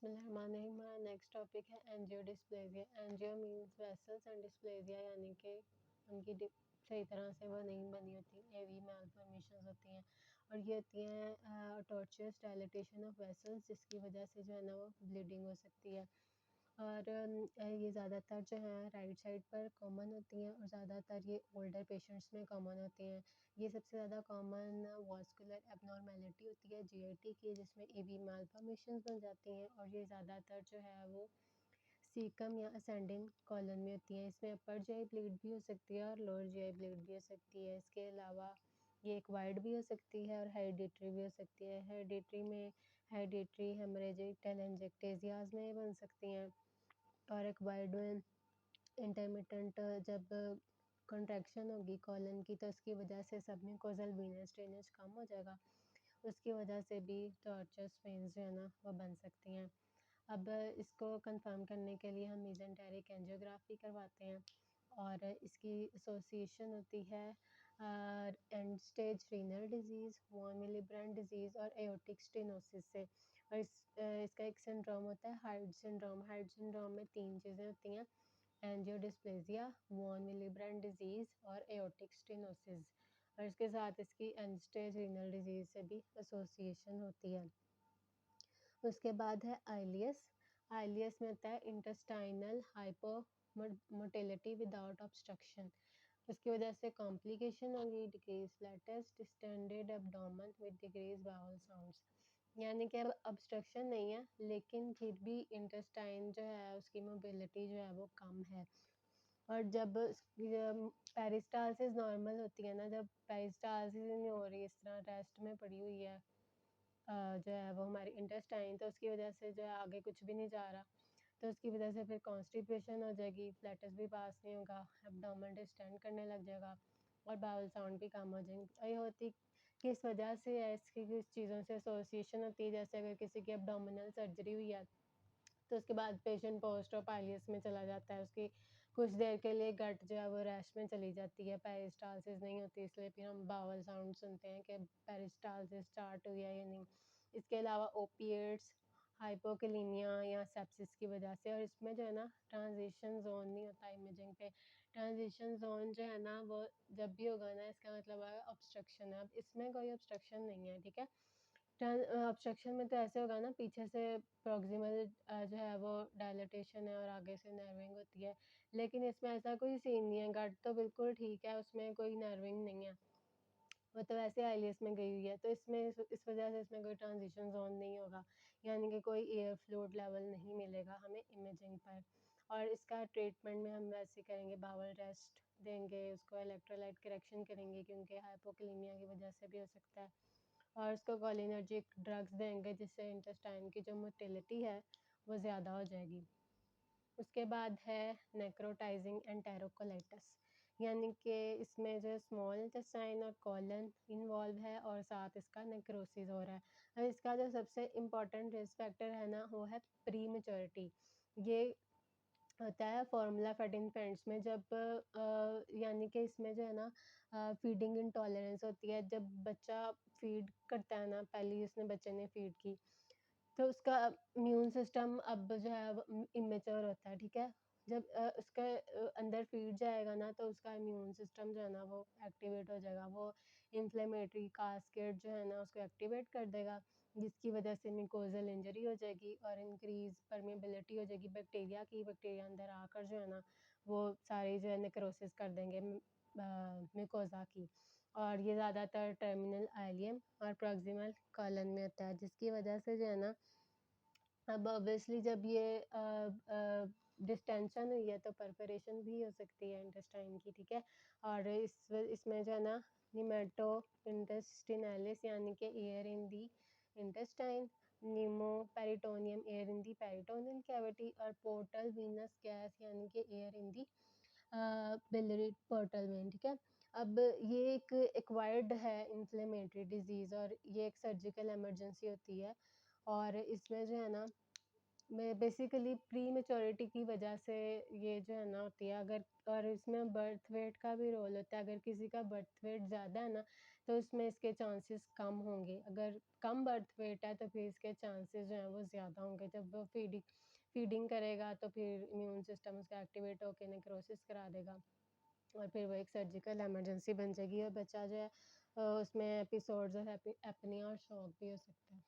बिस्मिल्लाहिर्रहमानिर्रहीम। Next topic है angiodysplasia. Angio means vessels and dysplasia यानी कि उनकी सही तरह से वो नहीं बनी होती, एवी मैलफॉर्मेशंस होती हैं और ये होती हैं टॉर्चुअस डायलिटेशन ऑफ वेसल्स, जिसकी वजह से जो है ना वो ब्लीडिंग हो सकती है। और ये ज़्यादातर जो है राइट साइड पर कॉमन होती हैं और ज़्यादातर ये ओल्डर पेशेंट्स में कॉमन होती हैं। ये सबसे ज़्यादा कॉमन वास्कुलर एबनॉर्मेलिटी होती है जीआईटी की, जिसमें एवी मालफॉर्मेशंस बन जाती हैं और ये ज़्यादातर जो है वो सीकम या असेंडिंग कॉलन में होती हैं। इसमें अपर जीआई ब्लीड भी हो सकती है और लोअर जीआई ब्लीड भी हो सकती है। इसके अलावा ये एक वाइड भी हो सकती है और हेरिडिटरी भी हो सकती है। हेरिडिटरी में हेरिडिटरी हेमरेजिक टेलेंजेक्टेजियाज में बन सकती हैं और एक वाइड में इंटरमिटेंट जब कंट्रैक्शन होगी कॉलन की तो उसकी वजह से सबम्यूकोजल वीनस ड्रेनेज कम हो जाएगा, उसकी वजह से भी टॉर्चस वेन्स जो है ना वो बन सकती हैं। अब इसको कंफर्म करने के लिए हम मीजेंटेरिक एंजियोग्राफी करवाते हैं और इसकी एसोसिएशन होती है end stage renal disease, von Willebrand disease और एओर्टिक स्टेनोसिस से। और इसका एक सिंड्रोम होता है हाइड सिंड्रोम। हाइड सिंड्रोम में 3 चीज़ें होती हैं: एंजियोडिस्प्लेजिया, वॉन विलिब्रेंड डिजीज़ और एओर्टिक स्टेनोसिस। और इसके साथ इसकी एंड स्टेज रीनल डिजीज़ से भी एसोसिएशन होती है। उसके बाद है आइलियस। आइलियस में होता है इंटेस्टाइनल हाइपोमोटिलिटी विदाउट ऑब्स्ट्रक्शन। उसकी वजह से कॉम्प्लिकेशन होगी, decrease flatus distended abdomen with decrease bowel sounds. यानी कि अब ऑब्स्ट्रक्शन नहीं है लेकिन फिर भी इंटेस्टाइन जो है उसकी मोबिलिटी जो है वो कम है। और जब पेरिस्टालसिस नॉर्मल होती है ना, जब पेरिस्टालसिस नहीं हो रही, इस तरह रेस्ट में पड़ी हुई है जो है वो हमारी इंटेस्टाइन, तो उसकी वजह से जो है आगे कुछ भी नहीं जा रहा, तो उसकी वजह से फिर कॉन्स्टिपेशन हो जाएगी, फ्लैटस भी पास नहीं होगा, एब्डोमेन डिस्टेंड करने लग जाएगा और बाउल साउंड भी कम हो जाएंगे। ये होती किस वजह से है, इसकी किस चीज़ों से एसोसिएशन होती है। जैसे अगर किसी की एब्डोमिनल सर्जरी हुई है तो उसके बाद पेशेंट पोस्ट ऑफ आइलियस में चला जाता है, उसकी कुछ देर के लिए गट जो है वो रेस्ट में चली जाती है, पेरिस्टालसिस नहीं होती, इसलिए फिर हम बावल साउंड सुनते हैं कि पेरिस्टालसिस स्टार्ट हुई है या नहीं। इसके अलावा ओपिएट्स, हाइपोकैलिमिया या सेप्सिस की वजह से। और इसमें जो है ना ट्रांजिशन जोन नहीं होता इमेजिंग पे। ट्रांजिशन जोन जो है ना वो जब भी होगा ना इसका मतलब है ऑब्स्ट्रक्शन है। अब इसमें कोई ऑब्स्ट्रक्शन नहीं है, ठीक है। ऑब्स्ट्रक्शन में तो ऐसे होगा ना, पीछे से प्रॉक्सिमल जो है वो डायलिटेशन है और आगे से नर्विंग होती है, लेकिन इसमें ऐसा कोई सीन नहीं है। गट तो बिल्कुल ठीक है, उसमें कोई नर्विंग नहीं है, वो तो वैसे आइलियस में गई हुई है, तो इसमें इस वजह से इसमें कोई ट्रांजिशन जोन नहीं होगा, यानी कि कोई एयर फ्लूइड लेवल नहीं मिलेगा हमें इमेजिंग पर। और इसका ट्रीटमेंट में हम वैसे करेंगे, बावल रेस्ट देंगे, उसको इलेक्ट्रोलाइट करेक्शन करेंगे क्योंकि हाइपोकैलिमिया की वजह से भी हो सकता है, और उसको कोलिनर्जिक ड्रग्स देंगे जिससे इंटेस्टाइन की जो मोटिलिटी है वो ज़्यादा हो जाएगी। उसके बाद है नेक्रोटाइजिंग एंटेरोकोलाइटिस, यानी कि इसमें जो स्मॉल इंटेस्टाइन और कॉलन इन्वॉल्व है और साथ इसका नेक्रोसिस हो रहा है। और इसका जो सबसे इम्पॉर्टेंट रिस्क फैक्टर है ना वो है प्री मेच्योरिटी। ये होता है फार्मूला फेड इन्फेंट्स में, जब यानी कि इसमें जो है ना फीडिंग इंटॉलरेंस होती है। जब बच्चा फीड करता है ना, पहले उसने बच्चे ने फीड की तो उसका इम्यून सिस्टम अब जो है इमेच्योर होता है, ठीक है। जब उसके अंदर फीड जाएगा ना तो उसका इम्यून सिस्टम जो है ना वो एक्टिवेट हो जाएगा, वो इन्फ्लेमेटरी कास्केड जो है ना उसको एक्टिवेट कर देगा, जिसकी वजह से म्यूकोजल इंजरी हो जाएगी और इंक्रीज परमेबिलिटी हो जाएगी बैक्टीरिया की। बैक्टीरिया अंदर आकर जो है ना वो सारी जो है नेक्रोसिस कर देंगे म्यूकोजा की। और ये ज़्यादातर टर्मिनल आइलियम और प्रॉक्सिमल कॉलन में होता है, जिसकी वजह से जो है ना अब ऑब्वियसली जब ये डिस्टेंशन हुई है तो परफोरेशन भी हो सकती है इंटेस्टाइन की, ठीक है। और इसमें जो है ना निमेटो इंटेस्टिनैलिस यानी कि air in the intestine, Nemo peritoneum air in the peritoneal cavity और पोर्टल वीनस गैस यानी कि air in the biliary portal vein, ठीक है। अब ये एक एक्वायर्ड है इन्फ्लेमेटरी डिजीज़ और ये एक सर्जिकल इमरजेंसी होती है। और इसमें जो है ना मैं बेसिकली प्री मैच्योरिटी की वजह से ये जो है ना होती है। अगर और इसमें बर्थ वेट का भी रोल होता है, अगर किसी का बर्थ वेट ज़्यादा है ना तो उसमें इसके चांसेस कम होंगे। अगर कम बर्थ वेट है तो फिर इसके चांसेस जो हैं वो ज़्यादा होंगे। जब वो फीडिंग करेगा तो फिर इम्यून सिस्टम उसका एक्टिवेट होके नेक्रोसिस करा देगा और फिर वो एक सर्जिकल इमरजेंसी बन जाएगी और बच्चा जो है उसमें एपिसोड्स ऑफ एपनिया और शॉक भी हो सकता है।